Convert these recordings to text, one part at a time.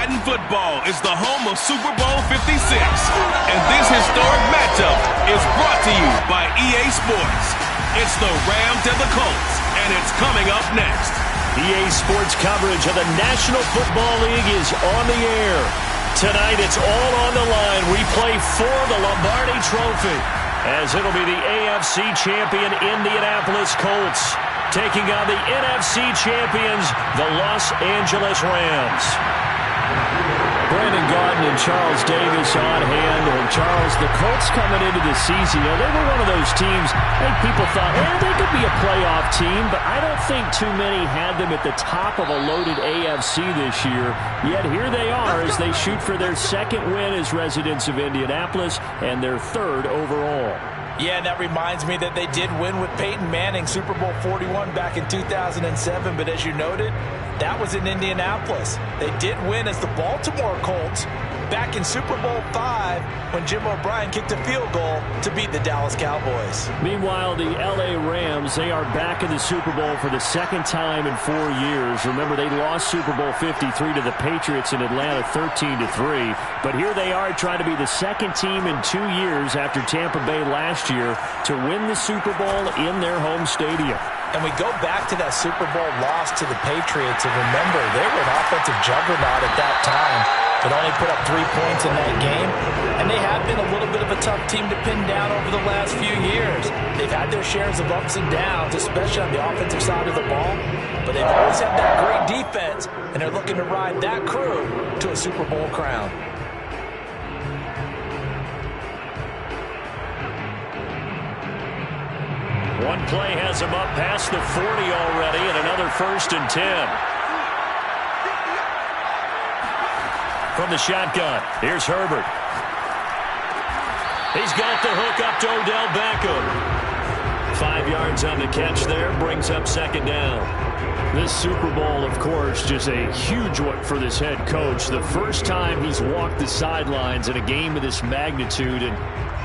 Madden Football is the home of Super Bowl 56. And this historic matchup is brought to you by EA Sports. It's the Rams and the Colts, and it's coming up next. EA Sports coverage of the National Football League is on the air. Tonight, it's all on the line. We play for the Lombardi Trophy, as it'll be the AFC champion Indianapolis Colts taking on the NFC champions, the Los Angeles Rams. Brandon Gaudin and Charles Davis on hand. And Charles, the Colts coming into the season, they were one of those teams, I think people thought, they could be a playoff team, but I don't think too many had them at the top of a loaded AFC this year. Yet here they are as they shoot for their second win as residents of Indianapolis and their third overall. Yeah, and that reminds me that they did win with Peyton Manning Super Bowl 41 back in 2007, but as you noted, that was in Indianapolis. They did win as the Baltimore Colts back in Super Bowl 5 when Jim O'Brien kicked a field goal to beat the Dallas Cowboys. Meanwhile, the LA Rams, they are back in the Super Bowl for the second time in 4 years. Remember, they lost Super Bowl 53 to the Patriots in Atlanta 13-3. But here they are trying to be the second team in 2 years after Tampa Bay last year to win the Super Bowl in their home stadium. And we go back to that Super Bowl loss to the Patriots, and remember, they were an offensive juggernaut at that time, but only put up 3 points in that game. And they have been a little bit of a tough team to pin down over the last few years. They've had their shares of ups and downs, especially on the offensive side of the ball, but they've always had that great defense, and they're looking to ride that crew to a Super Bowl crown. One play has him up past the 40 already, and another 1st and 10. From the shotgun, here's Herbert. He's got the hook up to Odell Beckham. 5 yards on the catch there, brings up second down. This Super Bowl, of course, just a huge one for this head coach. The first time he's walked the sidelines in a game of this magnitude, and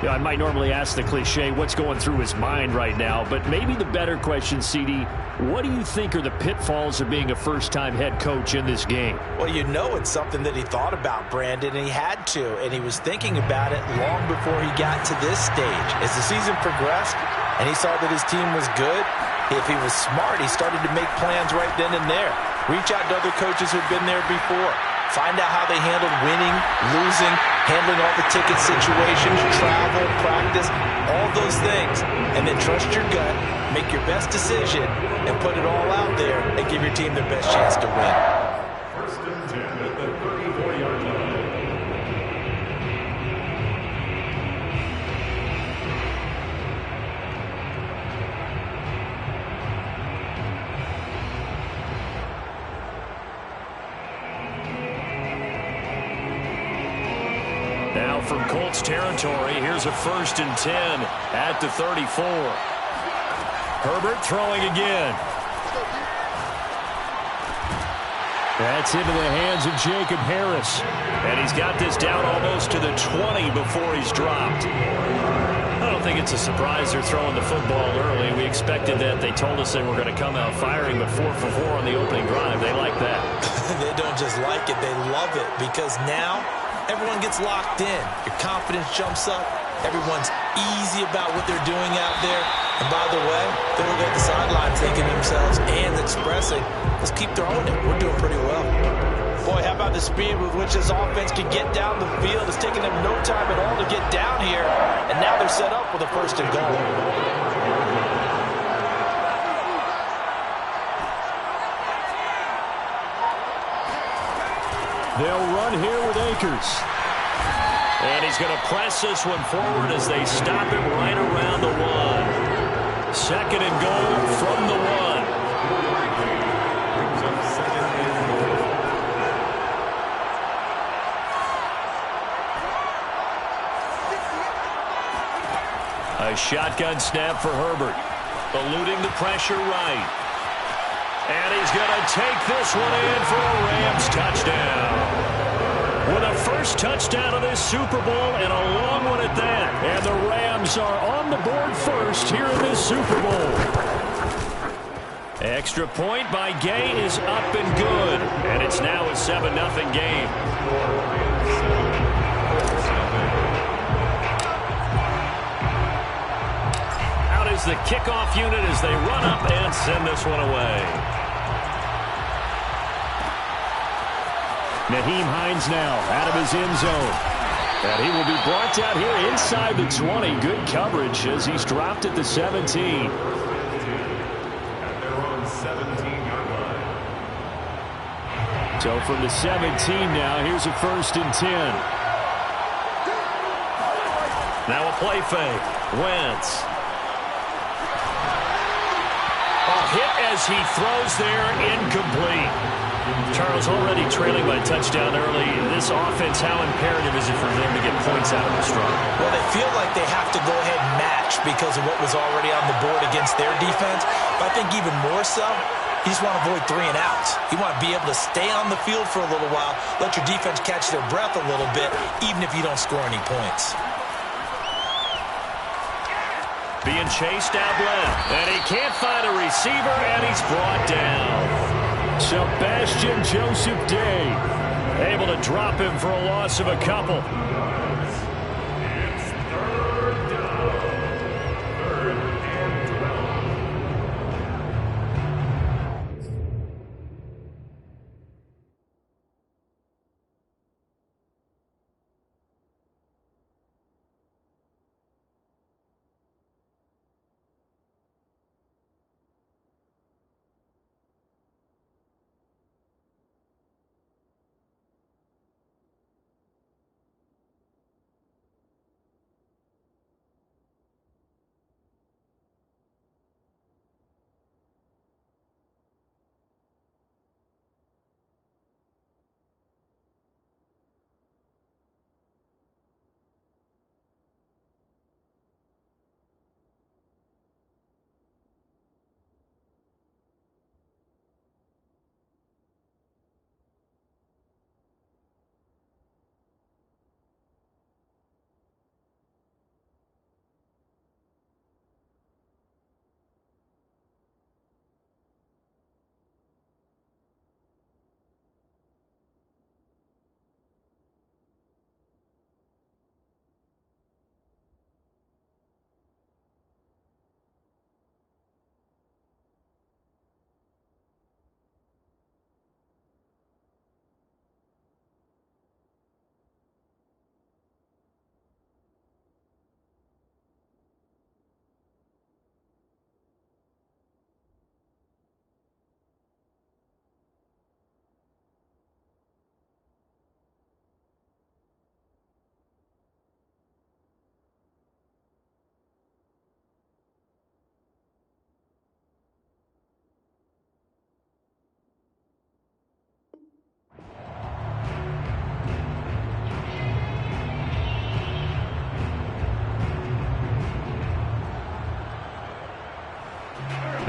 I might normally ask the cliche, what's going through his mind right now? But maybe the better question, CD, what do you think are the pitfalls of being a first-time head coach in this game? Well, you know it's something that he thought about, Brandon, and he had to. And he was thinking about it long before he got to this stage. As the season progressed and he saw that his team was good, if he was smart, he started to make plans right then and there. Reach out to other coaches who've been there before. Find out how they handled winning, losing, handling all the ticket situations, travel, practice, all those things. And then trust your gut, make your best decision, and put it all out there and give your team their best chance to win. 1st and 10 at the 34-yard line. Now from Colts territory, here's a 1st and 10 at the 34. Herbert throwing again. That's into the hands of Jacob Harris. And he's got this down almost to the 20 before he's dropped. I don't think it's a surprise they're throwing the football early. We expected that. They told us they were going to come out firing, but 4 for 4 on the opening drive. They like that. They don't just like it, they love it, because now everyone gets locked in. Your confidence jumps up. Everyone's easy about what they're doing out there. And by the way, they're looking at the sideline thinking to themselves and expressing, let's keep throwing it. We're doing pretty well. Boy, how about the speed with which this offense can get down the field? It's taking them no time at all to get down here. And now they're set up with a 1st and goal. They'll run here with Akers. And he's going to press this one forward as they stop him right around the 1. 2nd and goal from the 1. A shotgun snap for Herbert. Eluding the pressure right. And he's going to take this one in for a Rams touchdown. With a first touchdown of this Super Bowl and a long one at that. And the Rams are on the board first here in this Super Bowl. Extra point by Gay is up and good. And it's now a 7-0 game. Out is the kickoff unit as they run up and send this one away. Nyheim Hines now out of his end zone. And he will be brought down here inside the 20. Good coverage as he's dropped at the 17. So from the 17 now, here's a 1st and 10. Now a play fake. Wentz. A hit as he throws there, incomplete. Charles already trailing by touchdown early. This offense, how imperative is it for them to get points out of this run? Well, they feel like they have to go ahead and match because of what was already on the board against their defense. But I think even more so, you just want to avoid 3 and outs. You want to be able to stay on the field for a little while, let your defense catch their breath a little bit, even if you don't score any points. Being chased out left, and he can't find a receiver, and he's brought down. Sebastian Joseph Day able to drop him for a loss of a couple. It's 3rd down. 3rd and 12.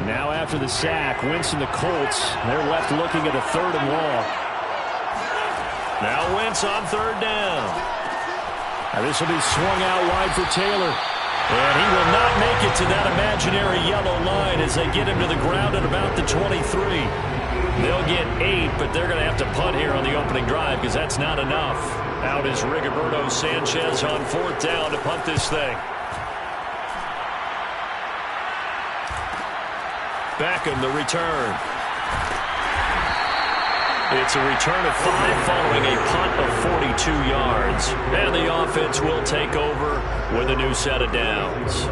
Now after the sack, Wentz and the Colts, they're left looking at a 3rd and long. Now Wentz on 3rd down. Now this will be swung out wide for Taylor. And he will not make it to that imaginary yellow line as they get him to the ground at about the 23. They'll get 8, but they're going to have to punt here on the opening drive because that's not enough. Out is Rigoberto Sanchez on 4th down to punt this thing. Beckham, the return. It's a return of 5 following a punt of 42 yards. And the offense will take over with a new set of downs.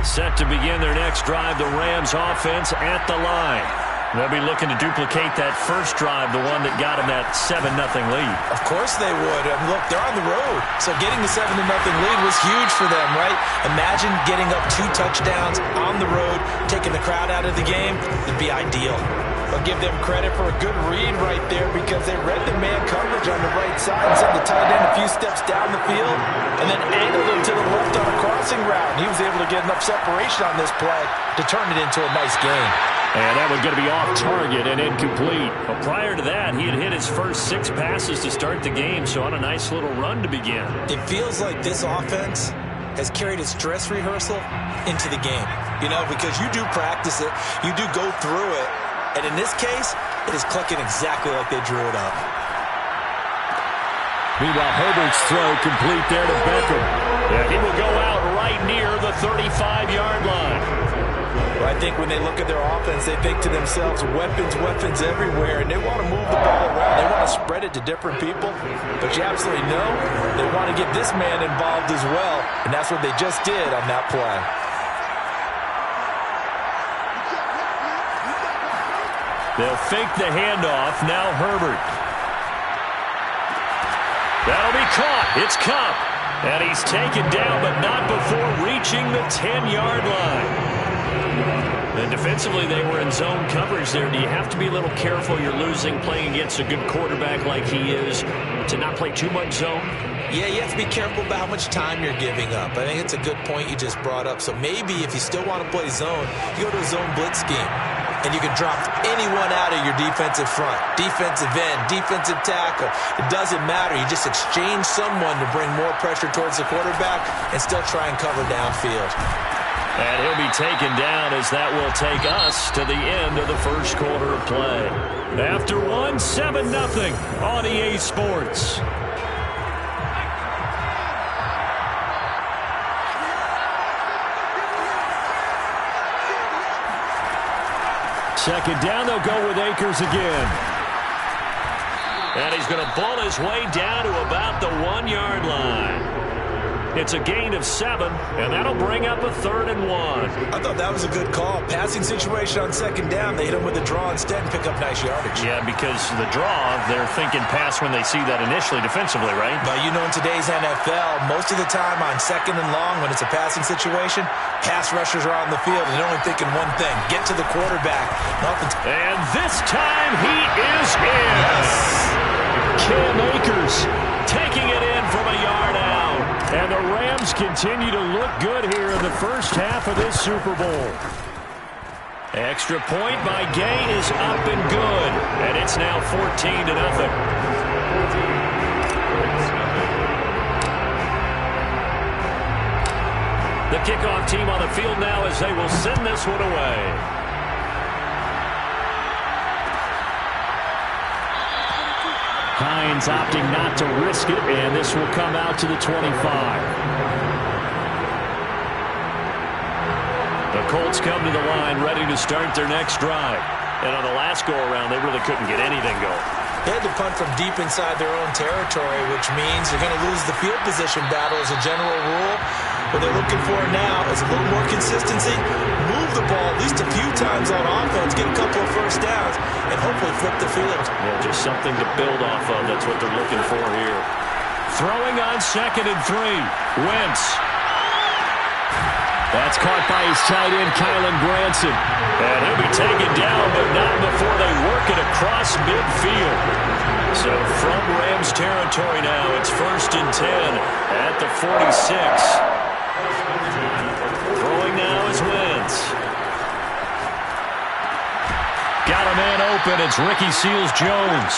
Set to begin their next drive, the Rams offense at the line. They'll be looking to duplicate that first drive, the one that got them that 7-0 lead. Of course they would. Look, they're on the road, so getting the 7-0 lead was huge for them, right? Imagine getting up 2 touchdowns on the road, taking the crowd out of the game. It'd be ideal. I'll give them credit for a good read right there because they read the man coverage on the right side and sent the tight end a few steps down the field and then angled him to the left on a crossing route. And he was able to get enough separation on this play to turn it into a nice game. And that one's going to be off target and incomplete. But prior to that, he had hit his first 6 passes to start the game, so on a nice little run to begin. It feels like this offense has carried its dress rehearsal into the game. You know, because you do practice it, you do go through it, and in this case, it is clicking exactly like they drew it up. Meanwhile, Herbert's throw complete there to Beckham. And he will go out right near the 35-yard line. Well, I think when they look at their offense, they think to themselves, weapons everywhere, and they want to move the ball around. They want to spread it to different people, but you absolutely know they want to get this man involved as well, and that's what they just did on that play. They'll fake the handoff. Now Herbert. That'll be caught. It's Kupp. And he's taken down, but not before reaching the 10-yard line. And defensively, they were in zone coverage there. Do you have to be a little careful? You're losing playing against a good quarterback like he is to not play too much zone? Yeah, you have to be careful about how much time you're giving up. I think it's a good point you just brought up. So maybe if you still want to play zone, you go to a zone blitz scheme. And you can drop anyone out of your defensive front, defensive end, defensive tackle. It doesn't matter. You just exchange someone to bring more pressure towards the quarterback and still try and cover downfield. And he'll be taken down as that will take us to the end of the first quarter of play. After one, 7-0 on EA Sports. Second down, they'll go with Akers again. And he's going to bull his way down to about the 1-yard line. It's a gain of 7, and that'll bring up a 3rd and 1. I thought that was a good call. Passing situation on second down. They hit him with a draw instead and pick up nice yardage. Yeah, because the draw, they're thinking pass when they see that initially defensively, right? But you know, in today's NFL, most of the time on second and long when it's a passing situation, pass rushers are on the field and they're only thinking one thing, get to the quarterback. And this time he is in. Yes. Cam Akers taking it in from a yard out. And the Rams continue to look good here in the first half of this Super Bowl. Extra point by Gay is up and good. And it's now 14-0. The kickoff team on the field now as they will send this one away. Hines opting not to risk it, and this will come out to the 25. The Colts come to the line ready to start their next drive. And on the last go-around, they really couldn't get anything going. They had to punt from deep inside their own territory, which means they're going to lose the field position battle as a general rule. What they're looking for now is a little more consistency, move the ball at least a few times on offense, get a couple of first downs, and hopefully flip the field. Yeah, just something to build off of. That's what they're looking for here. Throwing on 2nd and 3. Wentz. That's caught by his tight end, Kylen Granson. And he'll be taken down, but not before they work it across midfield. So from Rams territory now, it's 1st and 10 at the 46. Throwing now is Wentz. Got a man open. It's Ricky Seals-Jones.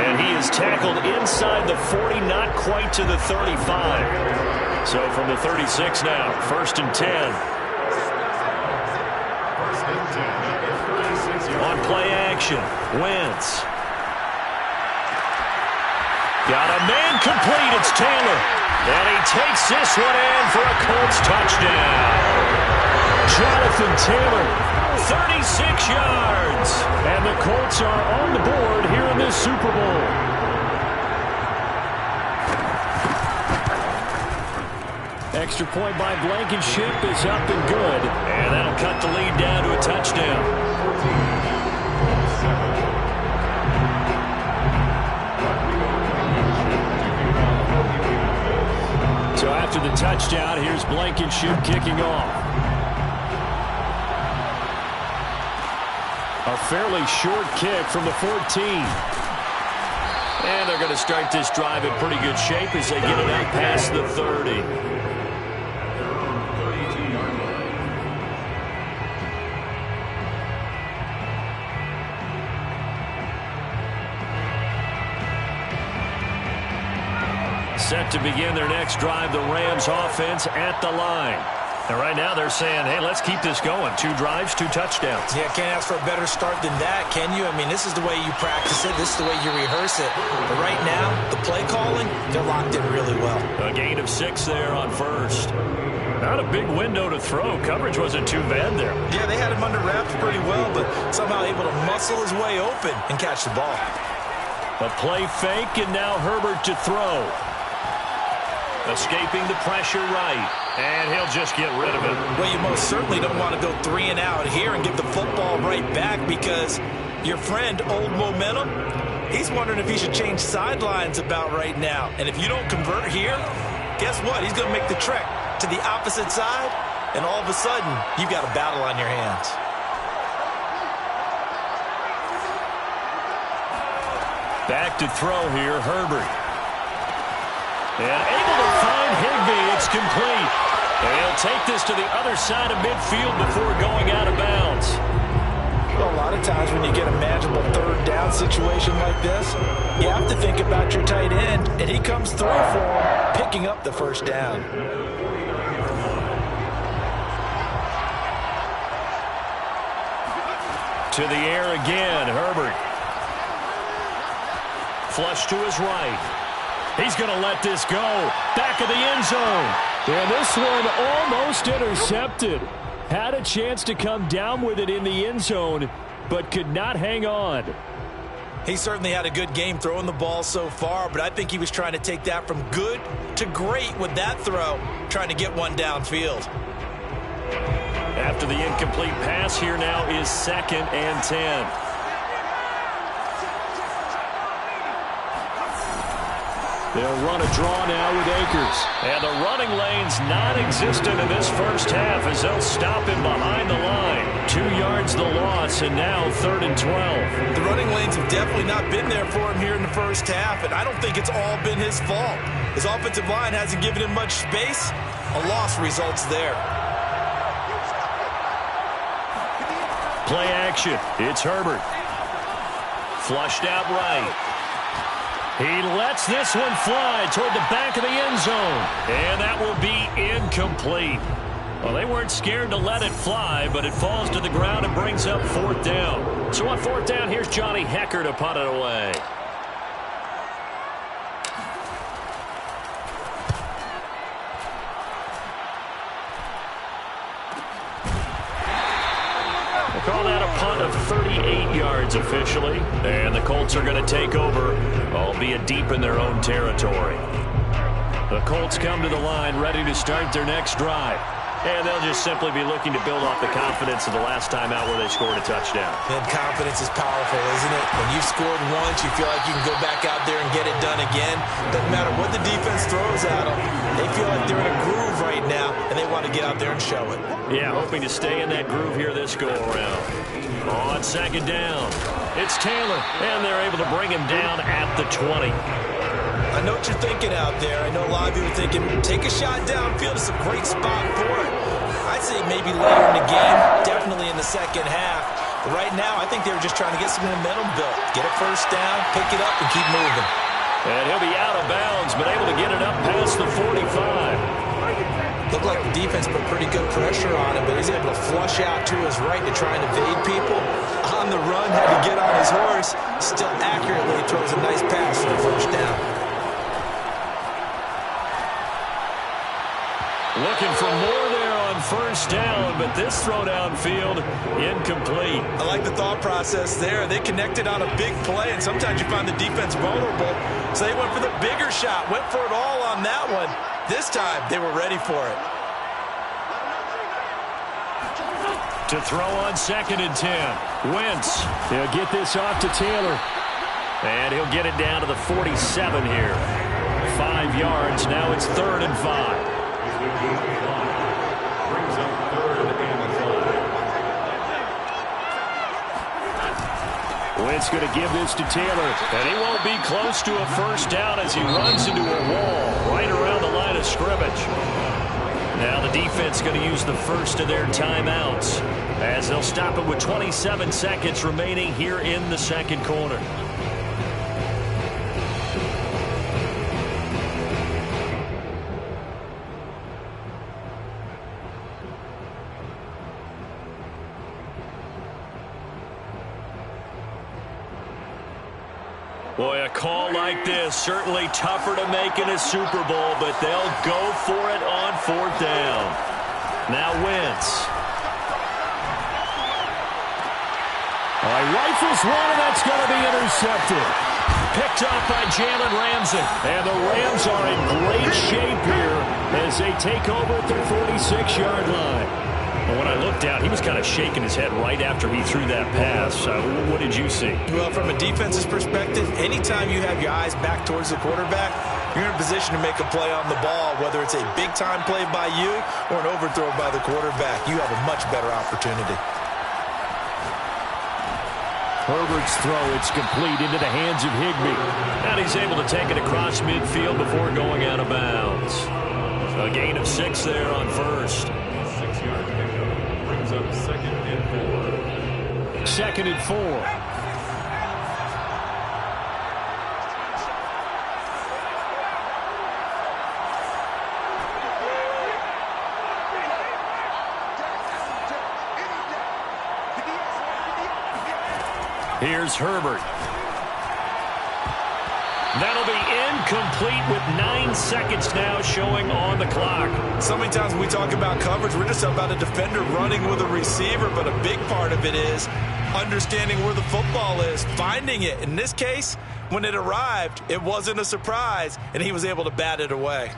And he is tackled inside the 40, not quite to the 35. So from the 36 now, 1st and 10. On play action, Wentz. Got a man complete. It's Taylor. And he takes this one in for a Colts touchdown. Jonathan Taylor, 36 yards. And the Colts are on the board here in this Super Bowl. Extra point by Blankenship is up and good. And that'll cut the lead down to a touchdown. So after the touchdown, here's Blankenship kicking off. A fairly short kick from the 14. And they're going to start this drive in pretty good shape as they get it out past the 30. to begin their next drive. The Rams offense at the line. And right now they're saying, hey, let's keep this going. 2 drives, 2 touchdowns. Yeah, can't ask for a better start than that, can you? I mean, this is the way you practice it. This is the way you rehearse it. But right now, the play calling, they're locked in really well. A gain of 6 there on first. Not a big window to throw. Coverage wasn't too bad there. Yeah, they had him under wraps pretty well, but somehow able to muscle his way open and catch the ball. A play fake, and now Herbert to throw. Escaping the pressure right, and he'll just get rid of it. Well, you most certainly don't want to go 3 and out here and give the football right back, because your friend, Old Momentum, he's wondering if he should change sidelines about right now. And if you don't convert here, guess what? He's going to make the trek to the opposite side, and all of a sudden, you've got a battle on your hands. Back to throw here, Herbert. And able to find Higbee. It's complete. And he'll take this to the other side of midfield before going out of bounds. Well, a lot of times when you get a manageable 3rd down situation like this, you have to think about your tight end, and he comes through for him, picking up the 1st down. To the air again, Herbert. Flush to his right. He's going to let this go. Back of the end zone. And this one almost intercepted. Had a chance to come down with it in the end zone, but could not hang on. He certainly had a good game throwing the ball so far, but I think he was trying to take that from good to great with that throw, trying to get one downfield. After the incomplete pass, here now is 2nd and 10. They'll run a draw now with Akers. And the running lane's non-existent in this first half as they'll stop him behind the line. 2 yards the loss, and now 3rd and 12. The running lanes have definitely not been there for him here in the first half, and I don't think it's all been his fault. His offensive line hasn't given him much space. A loss results there. Play action. It's Herbert. Flushed out right. He lets this one fly toward the back of the end zone. And that will be incomplete. Well, they weren't scared to let it fly, but it falls to the ground and brings up 4th down. So on 4th down, here's Johnny Hecker to punt it away. Call that a punt of 38 yards officially. And the Colts are going to take over, albeit deep in their own territory. The Colts come to the line ready to start their next drive. And they'll just simply be looking to build off the confidence of the last time out where they scored a touchdown. And confidence is powerful, isn't it? When you've scored once, you feel like you can go back out there and get it done again. Doesn't matter what the defense throws at them. They feel like they're in a groove right now, and they want to get out there and show it. Yeah, hoping to stay in that groove here this go-around. On 2nd down, it's Taylor, and they're able to bring him down at the 20. I know what you're thinking out there. I know a lot of you are thinking, take a shot downfield. It's a great spot for it. I'd say maybe later in the game, definitely in the second half. But right now, I think they were just trying to get some momentum built. Get a 1st down, pick it up, and keep moving. And he'll be out of bounds, but able to get it up past the 45. Looked like the defense put pretty good pressure on him, but he's able to flush out to his right to try and evade people. On the run, had to get on his horse. Still accurately throws a nice pass for the 1st down. Looking for more there on 1st down, but this throw downfield, incomplete. I like the thought process there. They connected on a big play, and sometimes you find the defense vulnerable. So they went for the bigger shot, went for it all on that one. This time, they were ready for it. To throw on 2nd and 10. Wentz. They'll get this off to Taylor. And he'll get it down to the 47 here. 5 yards. Now it's 3rd and 5. Brings up 3rd and 5. Wentz going to give this to Taylor. And he won't be close to a 1st down as he runs into a wall right around the line of scrimmage. Now the defense going to use the first of their timeouts as they'll stop it with 27 seconds remaining here in the 2nd quarter. Boy, a call like this, certainly tougher to make in a Super Bowl, but they'll go for it on 4th down. Now Wentz. Rifles one, and that's going to be intercepted. Picked off by Jalen Ramsey. And the Rams are in great shape here as they take over at their 46-yard line. Well, when I looked down, he was kind of shaking his head right after he threw that pass. What did you see? Well, from a defense's perspective, anytime you have your eyes back towards the quarterback, you're in a position to make a play on the ball, whether it's a big-time play by you or an overthrow by the quarterback. You have a much better opportunity. Herbert's throw, it's complete into the hands of Higbee. And he's able to take it across midfield before going out of bounds. A gain of 6 there on first. 6-yard pickup brings up 2nd and 4. 2nd and 4. Here's Herbert. That'll be incomplete with 9 seconds now showing on the clock. So many times when we talk about coverage, we're just about a defender running with a receiver, but a big part of it is understanding where the football is, finding it. In this case, when it arrived, it wasn't a surprise, and he was able to bat it away.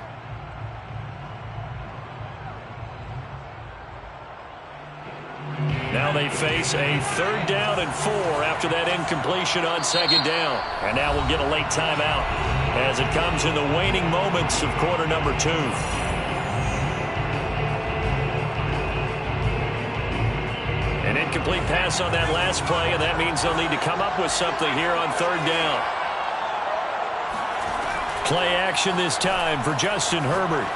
Now they face a 3rd down and 4 after that incompletion on 2nd down. And now we'll get a late timeout as it comes in the waning moments of quarter number 2. An incomplete pass on that last play, and that means they'll need to come up with something here on 3rd down. Play action this time for Justin Herbert.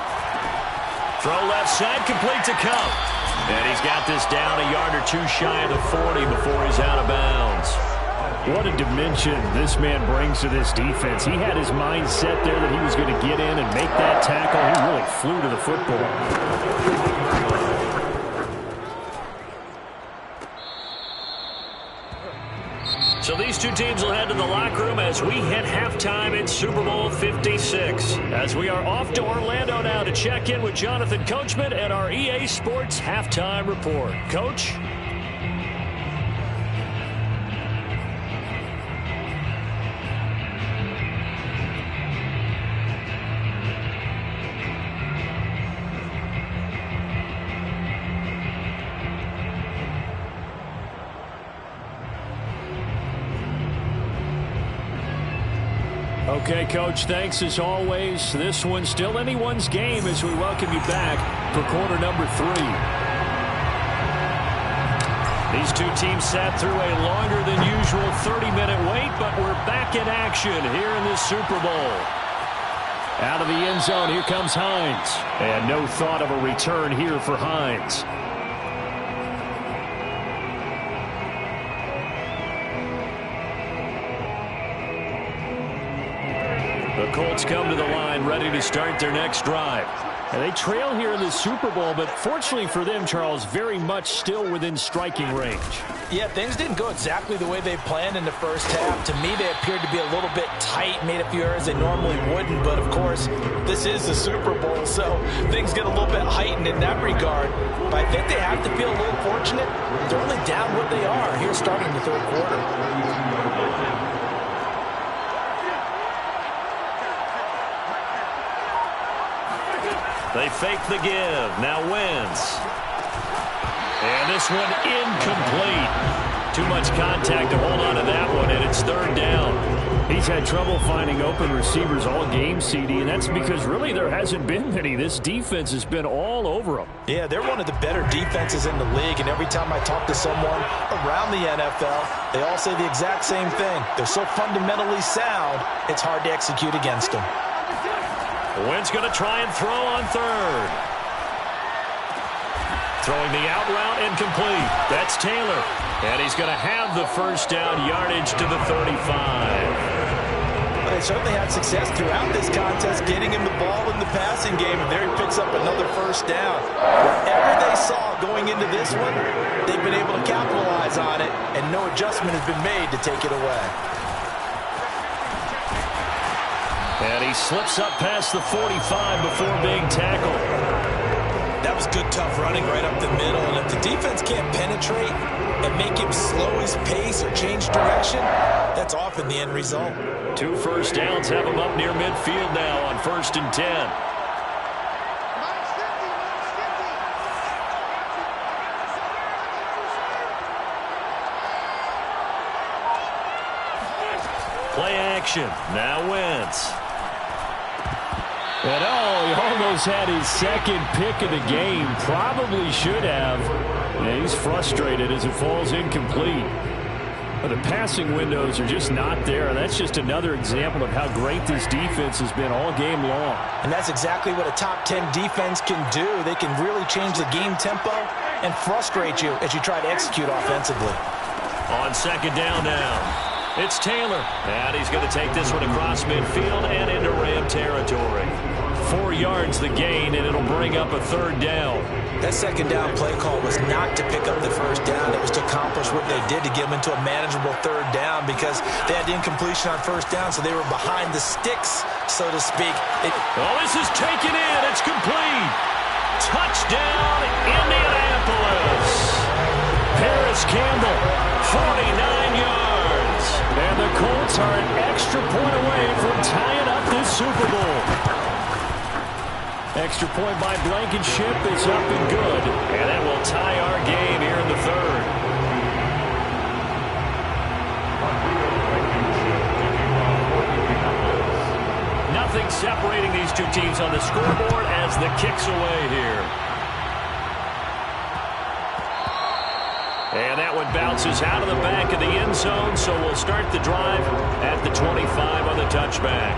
Throw left side, complete to Kupp. And he's got this down a yard or 2 shy of the 40 before he's out of bounds. What a dimension this man brings to this defense. He had his mind set there that he was going to get in and make that tackle. He really flew to the football. So these two teams will head to the locker room as we hit halftime in Super Bowl 56. As we are off to Orlando now to check in with Jonathan Coachman and our EA Sports Halftime Report. Coach? Okay, Coach, thanks as always. This one's still anyone's game as we welcome you back for quarter number 3. These two teams sat through a longer than usual 30-minute wait, but we're back in action here in this Super Bowl. Out of the end zone, here comes Hines. And no thought of a return here for Hines. The Colts come to the line, ready to start their next drive. And they trail here in the Super Bowl, but fortunately for them, Charles, very much still within striking range. Yeah, things didn't go exactly the way they planned in the first half. To me, they appeared to be a little bit tight, made a few errors they normally wouldn't. But, of course, this is the Super Bowl, so things get a little bit heightened in that regard. But I think they have to feel a little fortunate. They're only down what they are here starting the 3rd quarter. They fake the give. Now Wentz. And this one incomplete. Too much contact to hold on to that one, and it's 3rd down. He's had trouble finding open receivers all game, CD, and that's because really there hasn't been many. This defense has been all over them. Yeah, they're one of the better defenses in the league, and every time I talk to someone around the NFL, they all say the exact same thing. They're so fundamentally sound, it's hard to execute against them. Wentz going to try and throw on 3rd. Throwing the out route incomplete. That's Taylor. And he's going to have the 1st down yardage to the 35. But they certainly had success throughout this contest, getting him the ball in the passing game, and there he picks up another 1st down. Whatever they saw going into this one, they've been able to capitalize on it, and no adjustment has been made to take it away. And he slips up past the 45 before being tackled. That was good, tough running right up the middle. And if the defense can't penetrate and make him slow his pace or change direction, that's often the end result. 2 first downs have him up near midfield now on 1st and 10. Play action. Now Wentz. And he almost had his second pick of the game. Probably should have. Yeah, he's frustrated as it falls incomplete. The passing windows are just not there. That's just another example of how great this defense has been all game long. And that's exactly what a top 10 defense can do. They can really change the game tempo and frustrate you as you try to execute offensively. On 2nd down now. It's Taylor, and he's going to take this one across midfield and into Ram territory. 4 yards the gain, and it'll bring up a 3rd down. That 2nd down play call was not to pick up the 1st down. It was to accomplish what they did to get them into a manageable 3rd down because they had the incompletion on 1st down, so they were behind the sticks, so to speak. This is taken in. It's complete. Touchdown, Indianapolis. Paris Campbell, 49 yards. And the Colts are an extra point away from tying up this Super Bowl. Extra point by Blankenship is up and good. And that will tie our game here in the 3rd. Nothing separating these two teams on the scoreboard as the kick's away here. And that one bounces out of the back of the end zone, so we'll start the drive at the 25 on the touchback.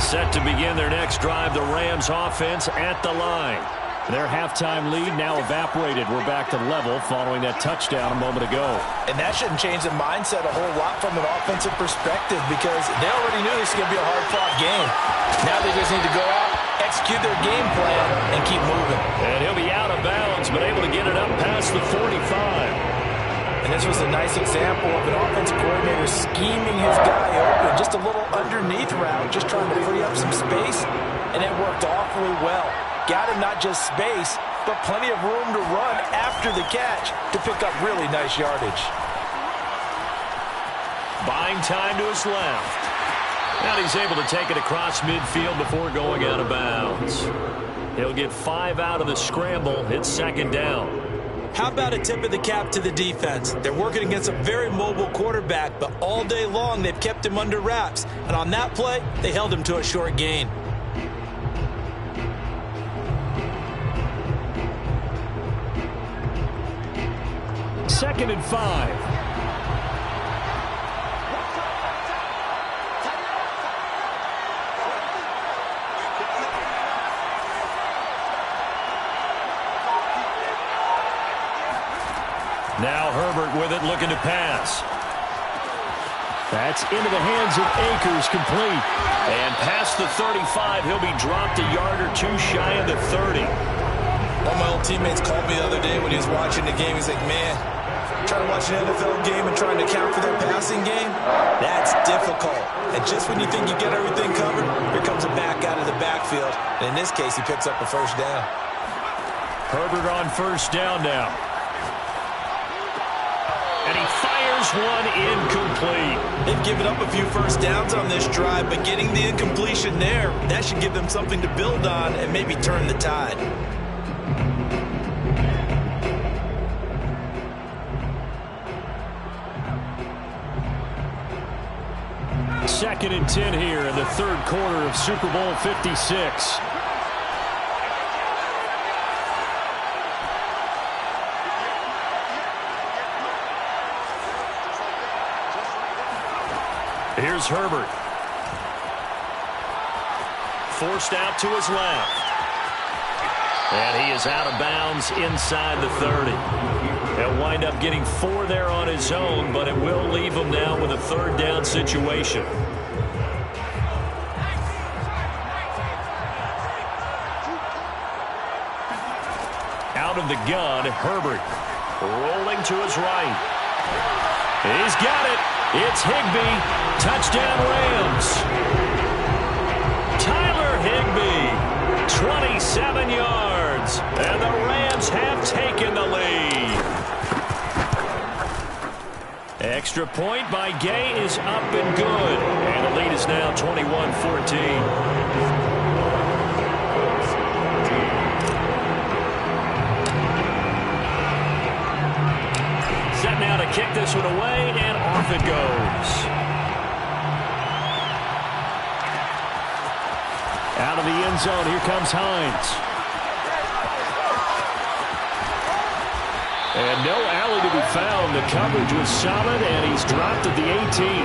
Set to begin their next drive, the Rams offense at the line. Their halftime lead now evaporated. We're back to level following that touchdown a moment ago. And that shouldn't change the mindset a whole lot from an offensive perspective because they already knew this was going to be a hard-fought game. Now they just need to go out, execute their game plan, and keep moving. And he'll be out of bounds, but able to get it up past the 45. And this was a nice example of an offensive coordinator scheming his guy open. Just a little underneath route, just trying to free up some space, and it worked awfully well. Got him not just space, but plenty of room to run after the catch to pick up really nice yardage. Buying time to his left. Now he's able to take it across midfield before going out of bounds. He'll get 5 out of the scramble. It's 2nd down. How about a tip of the cap to the defense? They're working against a very mobile quarterback, but all day long they've kept him under wraps. And on that play, they held him to a short gain. Second and 5. Now Herbert with it, looking to pass. That's into the hands of Akers, complete. And past the 35, he'll be dropped a yard or 2 shy of the 30. One of my old teammates called me the other day when he was watching the game. He's like, man, trying to watch an NFL game and trying to account for their passing game, that's difficult. And just when you think you get everything covered, here comes a back out of the backfield. And in this case, he picks up a 1st down. Herbert on 1st down now. And he fires one incomplete. They've given up a few 1st downs on this drive, but getting the incompletion there, that should give them something to build on and maybe turn the tide. Second and 10 here in the 3rd quarter of Super Bowl 56. Here's Herbert. Forced out to his left. And he is out of bounds inside the 30. He'll wind up getting 4 there on his own, but it will leave him now with a 3rd down situation. Out of the gun, Herbert rolling to his right. He's got it. It's Higbee Touchdown Rams. Tyler Higbee, 27 yards. And the Rams have taken the lead. Extra point by Gay is up and good. And the lead is now 21-14. Now to kick this one away, and off it goes. Out of the end zone, here comes Hines. And no alley to be found. The coverage was solid, and he's dropped at the 18.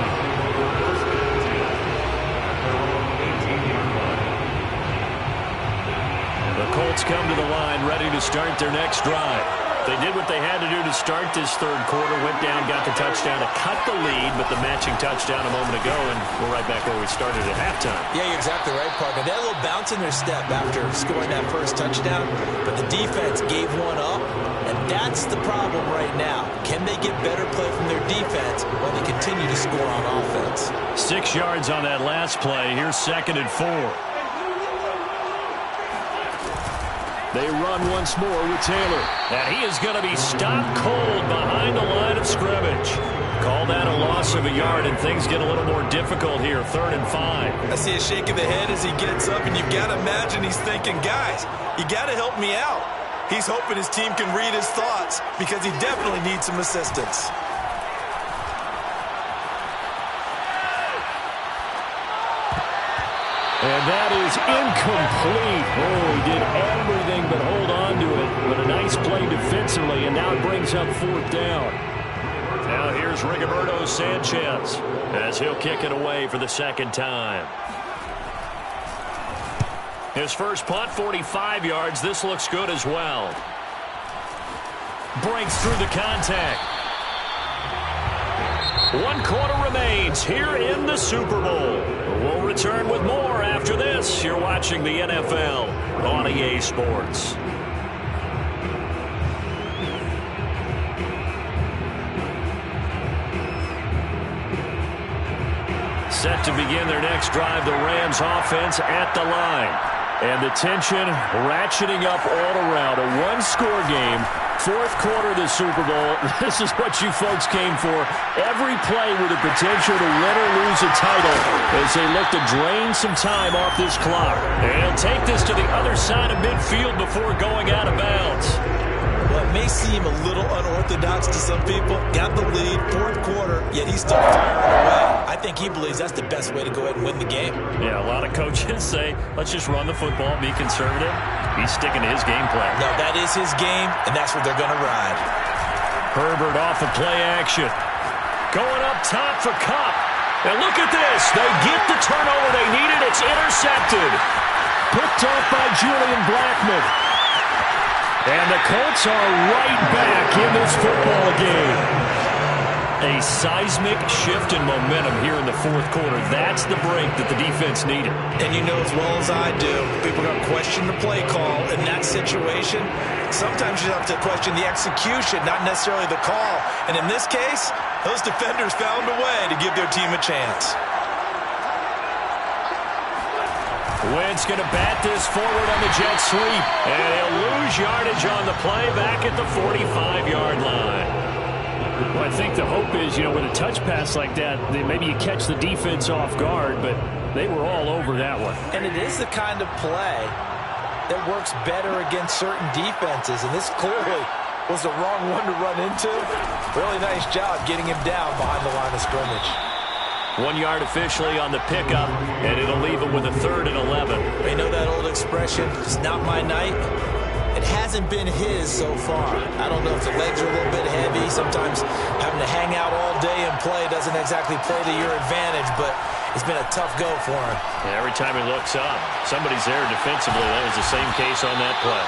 The Colts come to the line, ready to start their next drive. They did what they had to do to start this third quarter, went down, got the touchdown to cut the lead, but the matching touchdown a moment ago, and we're right back where we started at halftime. Yeah, you're exactly right, partner. They had a little bounce in their step after scoring that first touchdown, but the defense gave one up, and that's the problem right now. Can they get better play from their defense while they continue to score on offense? 6 yards on that last play. Here's 2nd and 4. They run once more with Taylor. And he is going to be stopped cold behind the line of scrimmage. Call that a loss of a yard, and things get a little more difficult here. 3rd and 5. I see a shake of the head as he gets up, and you've got to imagine he's thinking, guys, you got to help me out. He's hoping his team can read his thoughts because he definitely needs some assistance. And that is incomplete. Oh, he did everything but hold on to it. But a nice play defensively, and now it brings up 4th down. Now here's Rigoberto Sanchez as he'll kick it away for the 2nd time. His first punt, 45 yards. This looks good as well. Breaks through the contact. 1 quarter remains here in the Super Bowl. We'll return with more after this. You're watching the NFL on EA Sports. Set to begin their next drive, the Rams offense at the line. And the tension ratcheting up all around. A one-score game. 4th quarter of the Super Bowl. This is what you folks came for. Every play with the potential to win or lose a title as they look to drain some time off this clock. And he'll take this to the other side of midfield before going out of bounds. Well, it may seem a little unorthodox to some people. Got the lead, 4th quarter, yet he's still firing away. I think he believes that's the best way to go ahead and win the game. Yeah, a lot of coaches say, let's just run the football, be conservative. He's sticking to his game plan. No, that is his game, and that's what they're going to ride. Herbert off of play action. Going up top for Kupp. And look at this. They get the turnover they needed. It's intercepted. Picked off by Julian Blackmon. And the Colts are right back in this football game. A seismic shift in momentum here in the 4th quarter. That's the break that the defense needed. And you know as well as I do, people are going to question the play call in that situation. Sometimes you have to question the execution, not necessarily the call. And in this case, those defenders found a way to give their team a chance. Wentz going to bat this forward on the jet sweep. And he'll lose yardage on the play back at the 45-yard line. Well, I think the hope is, with a touch pass like that, maybe you catch the defense off guard, but they were all over that one. And it is the kind of play that works better against certain defenses, and this clearly was the wrong one to run into. Really nice job getting him down behind the line of scrimmage. 1 yard officially on the pickup, and it'll leave him with a 3rd and 11. You know that old expression, it's not my night? It hasn't been his so far. I don't know if the legs are a little bit heavy. Sometimes having to hang out all day and play doesn't exactly play to your advantage, but it's been a tough go for him. Yeah, every time he looks up, somebody's there defensively. That was the same case on that play.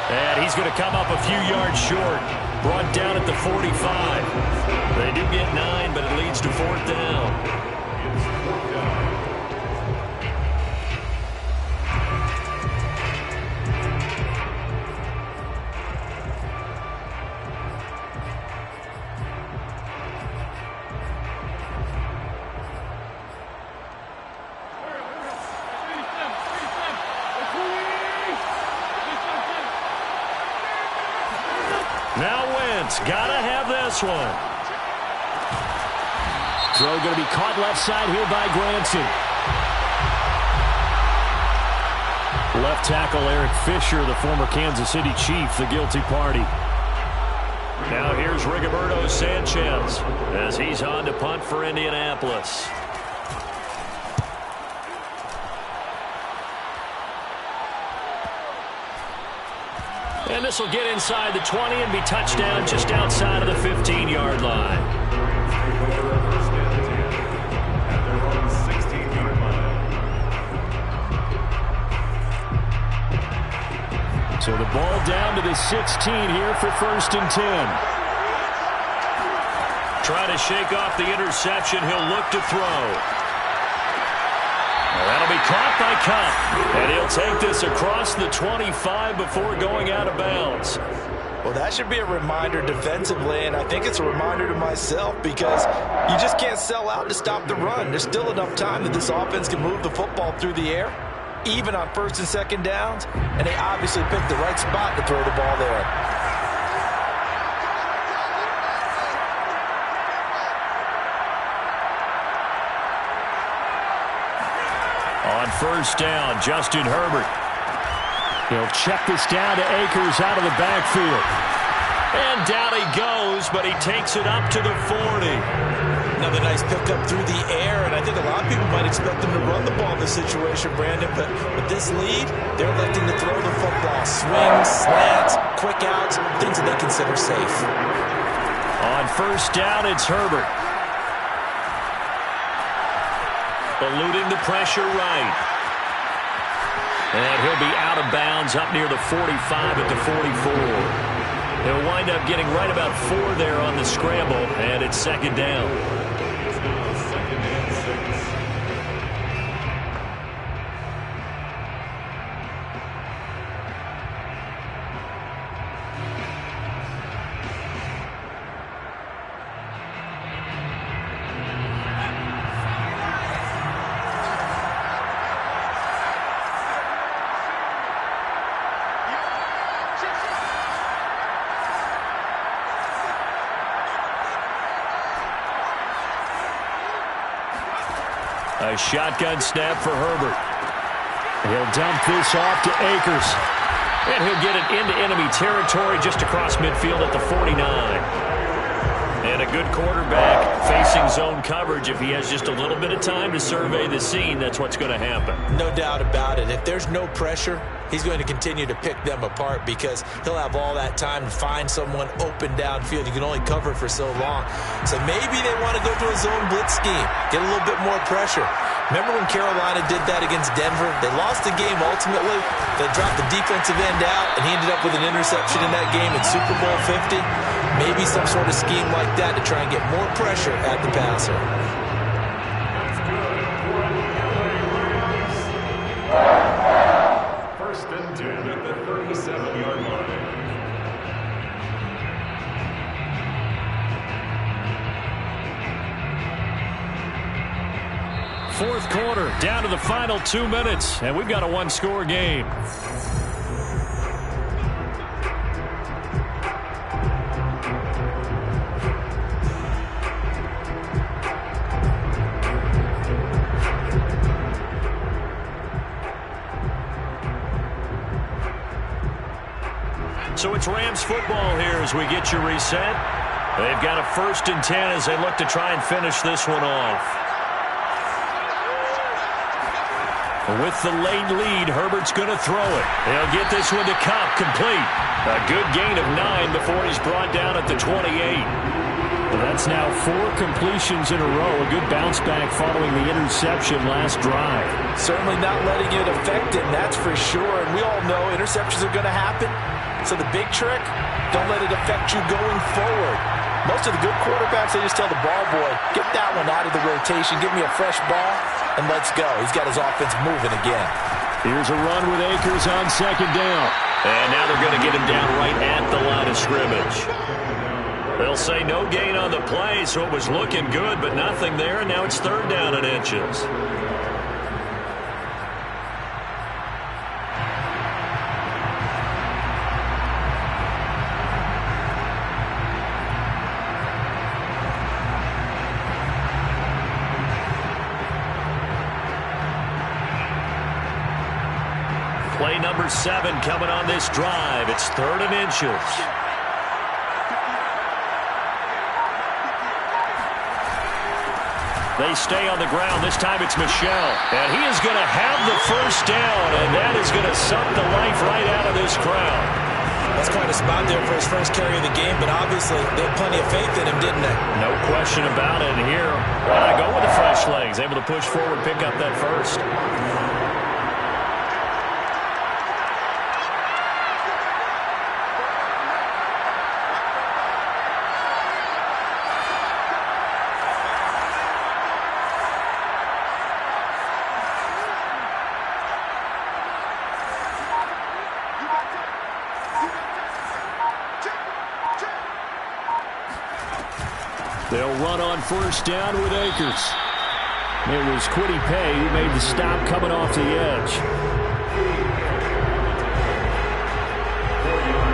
And he's going to come up a few yards short. Brought down at the 45. They do get 9, but it leads to 4th down. defense. Gotta have this one. Throw going to be caught left side here by Granson. Left tackle Eric Fisher, the former Kansas City Chief, the guilty party. Now here's Rigoberto Sanchez as he's on to punt for Indianapolis. And this will get inside the 20 and be touchdown just outside of the 15-yard line. So the ball down to the 16 here for 1st and 10. Trying to shake off the interception. He'll look to throw. Well, that'll be caught by Cup. And he'll take this across the 25 before going out of bounds. Well, that should be a reminder defensively, and I think it's a reminder to myself because you just can't sell out to stop the run. There's still enough time that this offense can move the football through the air, even on 1st and 2nd downs, and they obviously picked the right spot to throw the ball there. On 1st down, Justin Herbert. He'll check this down to Akers out of the backfield. And down he goes, but he takes it up to the 40. Another nice pickup through the air, and I think a lot of people might expect them to run the ball in this situation, Brandon, but with this lead, they're electing to throw the football. Swings, slants, quick outs, things that they consider safe. On 1st down, it's Herbert. Eluding the pressure right. And he'll be out of bounds up near the 45 at the 44. He'll wind up getting right about 4 there on the scramble, and it's 2nd down. A shotgun snap for Herbert. He'll dump this off to Akers. And he'll get it into enemy territory just across midfield at the 49. And a good quarterback facing zone coverage. If he has just a little bit of time to survey the scene, that's what's going to happen. No doubt about it. If there's no pressure, he's going to continue to pick them apart because he'll have all that time to find someone open downfield. You can only cover for so long. So maybe they want to go to a zone blitz scheme, get a little bit more pressure. Remember when Carolina did that against Denver? They lost the game ultimately. They dropped the defensive end out, and he ended up with an interception in that game in Super Bowl 50. Maybe some sort of scheme like that to try and get more pressure at the passer. First and 10 at the 37-yard line. Fourth quarter, down to the final 2 minutes, and we've got a one-score game. So it's Rams football here as we get you reset. They've got a 1st and 10 as they look to try and finish this one off. With the late lead, Herbert's going to throw it. He'll get this one to Cup, complete. A good gain of 9 before he's brought down at the 28. Well, that's now 4 completions in a row. A good bounce back following the interception last drive. Certainly not letting it affect him, that's for sure. And we all know interceptions are going to happen. So the big trick, don't let it affect you going forward. Most of the good quarterbacks, they just tell the ball boy, get that one out of the rotation, give me a fresh ball, and let's go. He's got his offense moving again. Here's a run with Akers on 2nd down. And now they're going to get him down right at the line of scrimmage. They'll say no gain on the play, so it was looking good, but nothing there, and now it's 3rd down and inches. Play number 7 coming on this drive. It's 3rd and inches. They stay on the ground. This time it's Michel. And he is going to have the first down, and that is going to suck the life right out of this crowd. That's quite a spot there for his first carry of the game, but obviously they had plenty of faith in him, didn't they? No question about it. And here, why not go with the fresh legs? Able to push forward, pick up that first. They'll run on first down with Akers. It was Kwity Paye who made the stop coming off the edge.